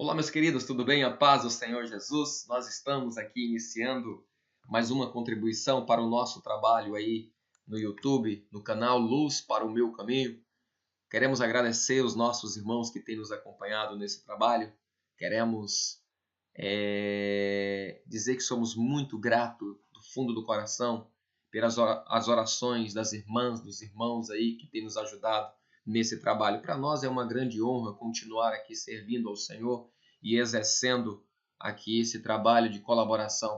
Olá, meus queridos, tudo bem? A paz do Senhor Jesus. Nós estamos aqui iniciando mais uma contribuição para o nosso trabalho aí no YouTube, no canal Luz para o Meu Caminho. Queremos agradecer os nossos irmãos que têm nos acompanhado nesse trabalho. Queremos dizer que somos muito gratos do fundo do coração pelas as orações das irmãs, dos irmãos aí que têm nos ajudado nesse trabalho. Para nós é uma grande honra continuar aqui servindo ao Senhor e exercendo aqui esse trabalho de colaboração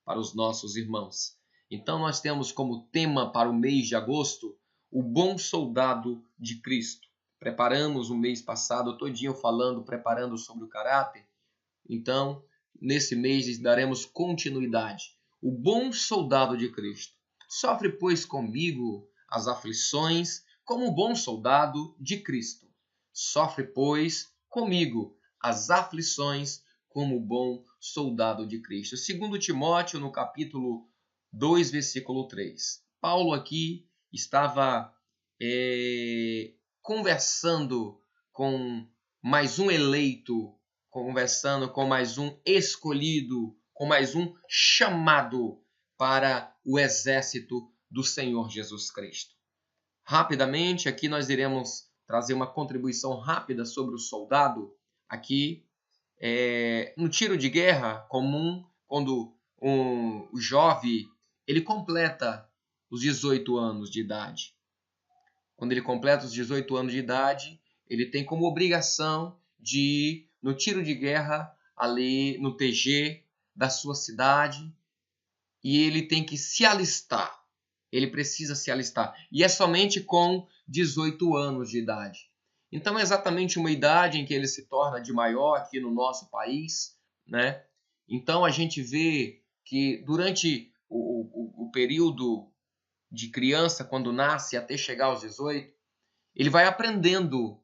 para os nossos irmãos. Então nós temos como tema para o mês de agosto o bom soldado de Cristo. Preparamos o mês passado todinho preparando sobre o caráter. Então, nesse mês daremos continuidade. O bom soldado de Cristo. Sofre, pois, comigo as aflições como bom soldado de Cristo. Sofre, pois, comigo as aflições como bom soldado de Cristo. Segundo Timóteo, no capítulo 2, versículo 3. Paulo aqui estava conversando com mais um eleito, conversando com mais um escolhido, com mais um chamado para o exército do Senhor Jesus Cristo. Rapidamente, aqui nós iremos trazer uma contribuição rápida sobre o soldado. Aqui, no tiro de guerra comum, quando o jovem ele completa os 18 anos de idade. Quando ele completa os 18 anos de idade, ele tem como obrigação de ir no tiro de guerra, ali no TG da sua cidade, e ele tem que se alistar. Ele precisa se alistar. E é somente com 18 anos de idade. Então é exatamente uma idade em que ele se torna de maior aqui no nosso país, né? Então a gente vê que durante o período de criança, quando nasce até chegar aos 18, ele vai aprendendo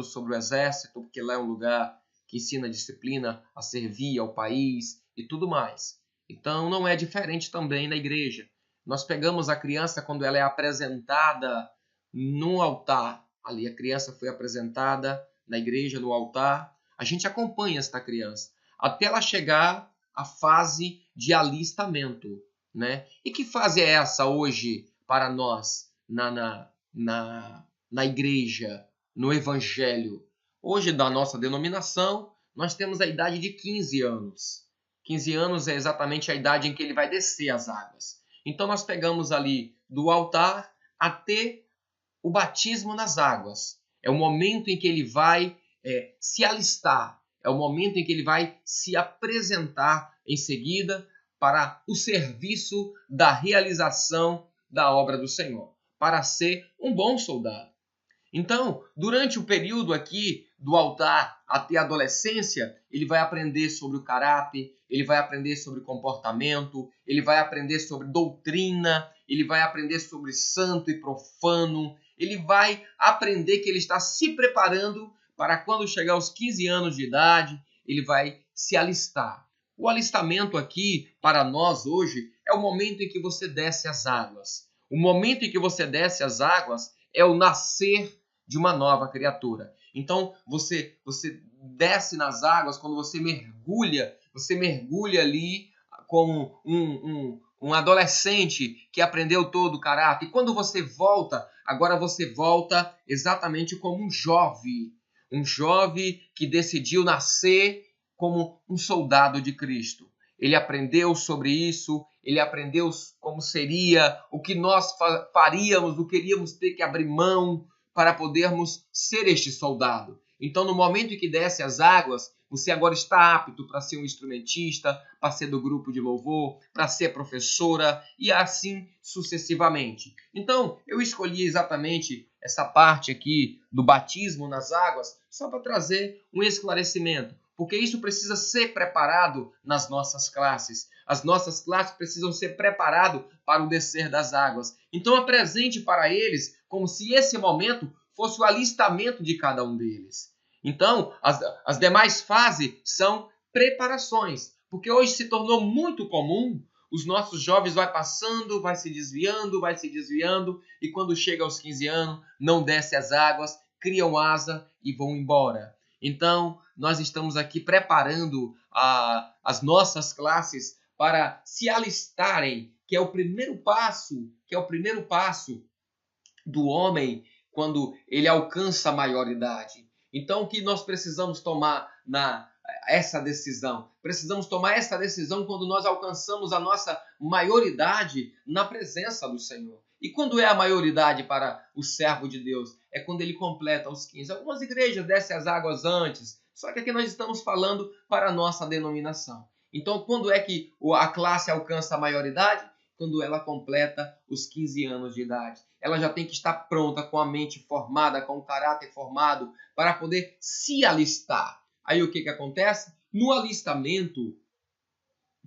sobre o exército, porque lá é um lugar que ensina disciplina a servir ao país e tudo mais. Então não é diferente também na igreja. Nós pegamos a criança quando ela é apresentada no altar. Ali a criança foi apresentada na igreja, no altar. A gente acompanha esta criança até ela chegar à fase de alistamento, né? E que fase é essa hoje para nós na igreja, no evangelho? Hoje, da nossa denominação, nós temos a idade de 15 anos. 15 anos é exatamente a idade em que ele vai descer as águas. Então nós pegamos ali do altar até o batismo nas águas. É o momento em que ele vai se alistar. É o momento em que ele vai se apresentar em seguida para o serviço da realização da obra do Senhor, para ser um bom soldado. Então, durante o período aqui do altar até a adolescência, ele vai aprender sobre o caráter, ele vai aprender sobre comportamento, ele vai aprender sobre doutrina, ele vai aprender sobre santo e profano, ele vai aprender que ele está se preparando para quando chegar aos 15 anos de idade, ele vai se alistar. O alistamento aqui, para nós hoje, é o momento em que você desce as águas. O momento em que você desce as águas é o nascer de uma nova criatura. Então, você desce nas águas, quando você mergulha ali como um adolescente que aprendeu todo o caráter. E quando você volta, agora você volta exatamente como um jovem que decidiu nascer como um soldado de Cristo. Ele aprendeu sobre isso, ele aprendeu como seria, o que nós faríamos, o que iríamos ter que abrir mão para podermos ser este soldado. Então, no momento em que desce as águas, você agora está apto para ser um instrumentista, para ser do grupo de louvor, para ser professora e assim sucessivamente. Então, eu escolhi exatamente essa parte aqui do batismo nas águas só para trazer um esclarecimento, porque isso precisa ser preparado nas nossas classes. As nossas classes precisam ser preparadas para o descer das águas. Então, apresente para eles como se esse momento fosse o alistamento de cada um deles. Então, as demais fases são preparações, porque hoje se tornou muito comum os nossos jovens vai passando, vai se desviando, e quando chega aos 15 anos, não desce as águas, criam asa e vão embora. Então, nós estamos aqui preparando as nossas classes para se alistarem, que é o primeiro passo, do homem quando ele alcança a maioridade. Então, o que nós precisamos tomar essa decisão? Precisamos tomar essa decisão quando nós alcançamos a nossa maioridade na presença do Senhor. E quando é a maioridade para o servo de Deus? É quando ele completa os 15. Algumas igrejas descem as águas antes, só que aqui nós estamos falando para a nossa denominação. Então, quando é que a classe alcança a maioridade? Quando ela completa os 15 anos de idade. Ela já tem que estar pronta, com a mente formada, com o caráter formado, para poder se alistar. Aí o que acontece? No alistamento,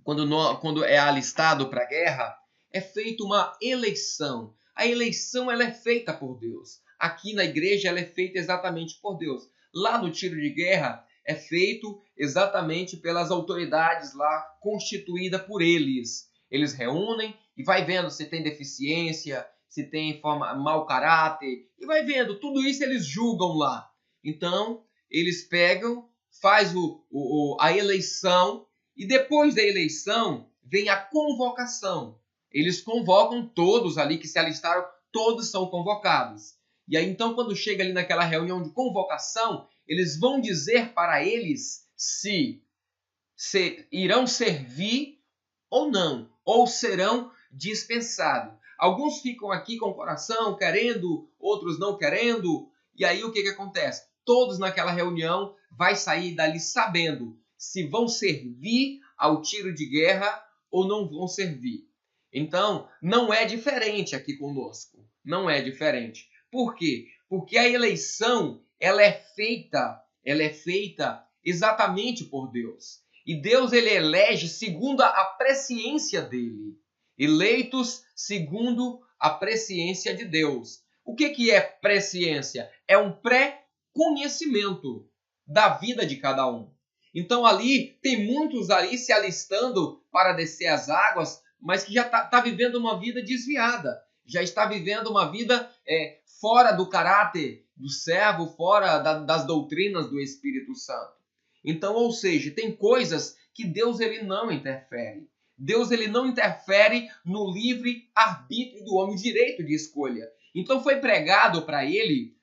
quando é alistado para a guerra, é feita uma eleição. A eleição ela é feita por Deus. Aqui na igreja ela é feita exatamente por Deus. Lá no tiro de guerra é feito exatamente pelas autoridades lá, constituída por eles. Eles reúnem e vai vendo se tem deficiência, se tem mau caráter, e vai vendo, tudo isso eles julgam lá. Então, eles pegam, faz a eleição, e depois da eleição vem a convocação. Eles convocam todos ali que se alistaram, todos são convocados. E aí, então, quando chega ali naquela reunião de convocação, eles vão dizer para eles se irão servir ou não, ou serão dispensados. Alguns ficam aqui com o coração querendo, outros não querendo. E aí o que acontece? Todos naquela reunião vai sair dali sabendo se vão servir ao tiro de guerra ou não vão servir. Então, não é diferente aqui conosco. Não é diferente. Por quê? Porque a eleição ela é feita exatamente por Deus. E Deus ele elege segundo a presciência dele. Eleitos segundo a presciência de Deus. O que é presciência? É um pré-conhecimento da vida de cada um. Então ali, tem muitos ali se alistando para descer as águas, mas que já está vivendo uma vida desviada. Já está vivendo uma vida fora do caráter do servo, fora das doutrinas do Espírito Santo. Então, ou seja, tem coisas que Deus ele não interfere. Deus ele não interfere no livre arbítrio do homem, o direito de escolha. Então foi pregado para ele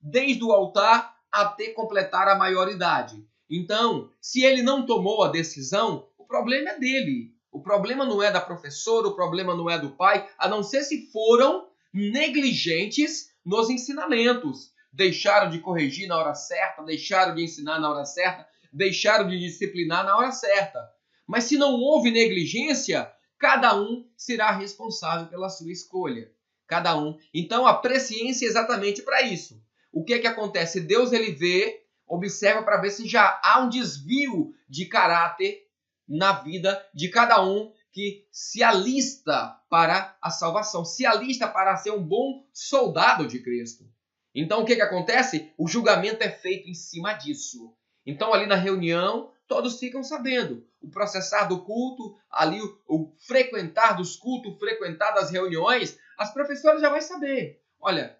desde o altar até completar a maioridade. Então, se ele não tomou a decisão, o problema é dele. O problema não é da professora, o problema não é do pai, a não ser se foram negligentes nos ensinamentos. Deixaram de corrigir na hora certa, deixaram de ensinar na hora certa, deixaram de disciplinar na hora certa. Mas se não houve negligência, cada um será responsável pela sua escolha. Cada um. Então a presciência é exatamente para isso. O que acontece? Deus ele vê, observa para ver se já há um desvio de caráter na vida de cada um que se alista para a salvação, se alista para ser um bom soldado de Cristo. Então o que acontece? O julgamento é feito em cima disso. Então ali na reunião, todos ficam sabendo. O processar do culto, ali o frequentar dos cultos, frequentar das reuniões, as professoras já vão saber. Olha,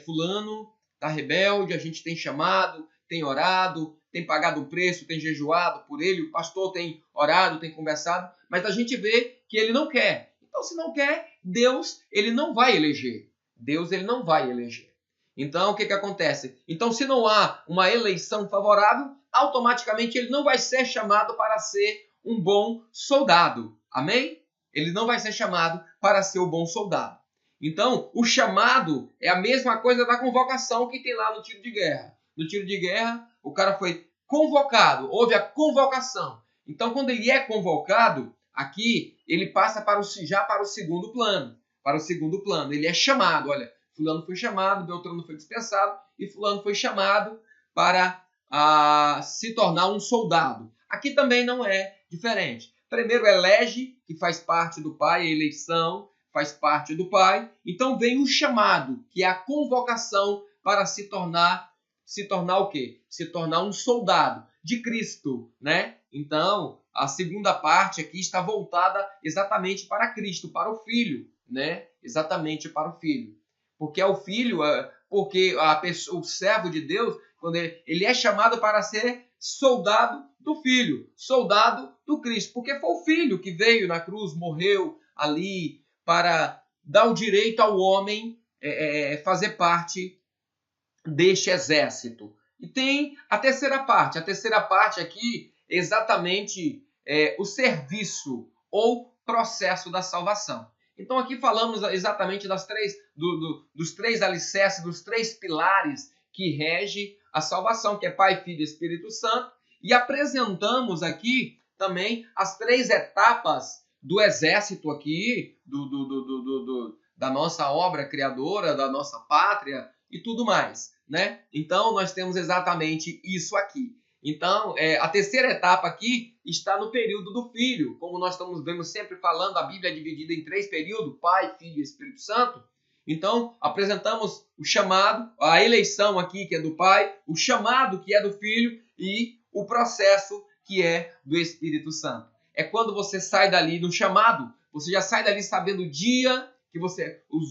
fulano está rebelde, a gente tem chamado, tem orado, tem pagado um preço, tem jejuado por ele, o pastor tem orado, tem conversado, mas a gente vê que ele não quer. Então, se não quer, Deus ele não vai eleger. Deus ele não vai eleger. Então, o que acontece? Então, se não há uma eleição favorável, automaticamente ele não vai ser chamado para ser um bom soldado. Amém? Ele não vai ser chamado para ser o bom soldado. Então, o chamado é a mesma coisa da convocação que tem lá no tiro de guerra. No tiro de guerra, o cara foi convocado, houve a convocação. Então, quando ele é convocado, aqui ele passa para o segundo plano. Para o segundo plano, ele é chamado. Olha, fulano foi chamado, Beltrano foi dispensado e fulano foi chamado para se tornar um soldado. Aqui também não é diferente. Primeiro elege, que faz parte do pai, a eleição faz parte do pai. Então vem o chamado, que é a convocação para se tornar o quê? Se tornar um soldado de Cristo, né? Então, a segunda parte aqui está voltada exatamente para Cristo, para o Filho, né? Exatamente para o Filho. Porque é o Filho, porque o servo de Deus, quando ele é chamado para ser soldado do Filho, soldado do Cristo, porque foi o Filho que veio na cruz, morreu ali para dar o direito ao homem fazer parte deste exército. E tem a terceira parte. A terceira parte aqui é exatamente o serviço ou processo da salvação. Então aqui falamos exatamente dos três alicerces, dos três pilares que rege a salvação, que é Pai, Filho e Espírito Santo, e apresentamos aqui também as três etapas do exército aqui, da nossa obra criadora, da nossa pátria e tudo mais, né? Então nós temos exatamente isso aqui. Então, a terceira etapa aqui está no período do Filho. Como nós vemos sempre falando, a Bíblia é dividida em três períodos, Pai, Filho e Espírito Santo. Então, apresentamos o chamado, a eleição aqui, que é do Pai, o chamado, que é do Filho, e o processo, que é do Espírito Santo. É quando você sai dali no chamado, você já sai dali sabendo os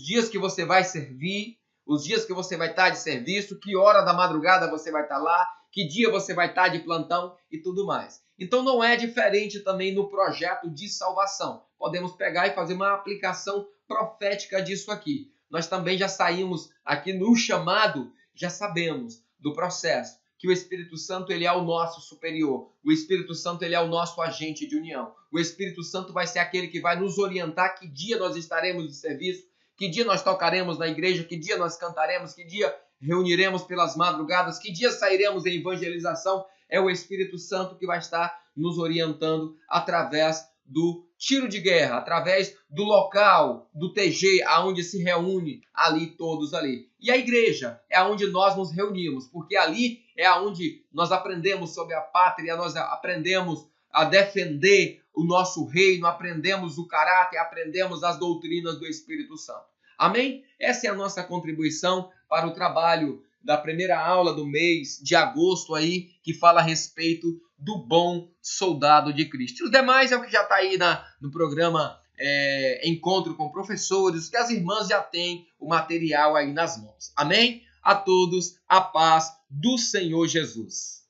dias que você vai servir, os dias que você vai estar de serviço, que hora da madrugada você vai estar lá, que dia você vai estar de plantão e tudo mais. Então não é diferente também no projeto de salvação. Podemos pegar e fazer uma aplicação profética disso aqui. Nós também já saímos aqui no chamado, já sabemos do processo, que o Espírito Santo ele é o nosso superior. O Espírito Santo ele é o nosso agente de união. O Espírito Santo vai ser aquele que vai nos orientar que dia nós estaremos de serviço, que dia nós tocaremos na igreja, que dia nós cantaremos, que dia reuniremos pelas madrugadas, que dia sairemos em evangelização. É o Espírito Santo que vai estar nos orientando através do tiro de guerra, através do local, do TG, aonde se reúne ali todos ali. E a igreja é aonde nós nos reunimos, porque ali é aonde nós aprendemos sobre a pátria, nós aprendemos a defender o nosso reino, aprendemos o caráter, aprendemos as doutrinas do Espírito Santo. Amém? Essa é a nossa contribuição para o trabalho da primeira aula do mês de agosto aí, que fala a respeito do bom soldado de Cristo. E os demais é o que já está aí no programa Encontro com Professores, que as irmãs já têm o material aí nas mãos. Amém? A todos, a paz do Senhor Jesus.